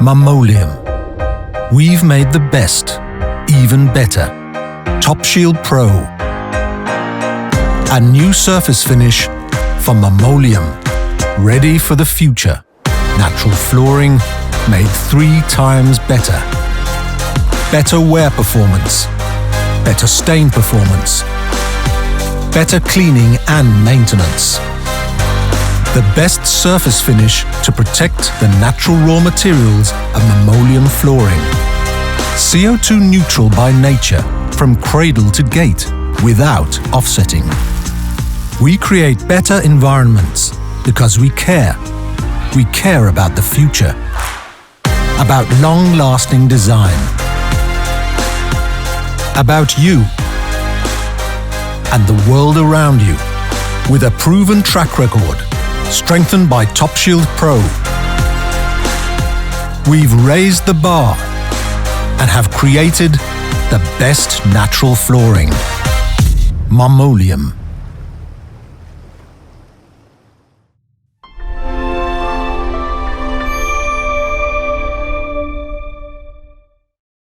Marmoleum. We've made the best even better. Top Shield Pro. A new surface finish from Marmoleum. Ready for the future. Natural flooring made 3 times better. Better wear performance. Better stain performance. Better cleaning and maintenance. The best surface finish to protect the natural raw materials of Marmoleum flooring. CO2 neutral by nature from cradle to gate without offsetting. We create better environments because we care. We care about the future. About long-lasting design. About you and the world around you. With a proven track record, strengthened by Top Shield Pro. We've raised the bar and have created the best natural flooring. Marmoleum.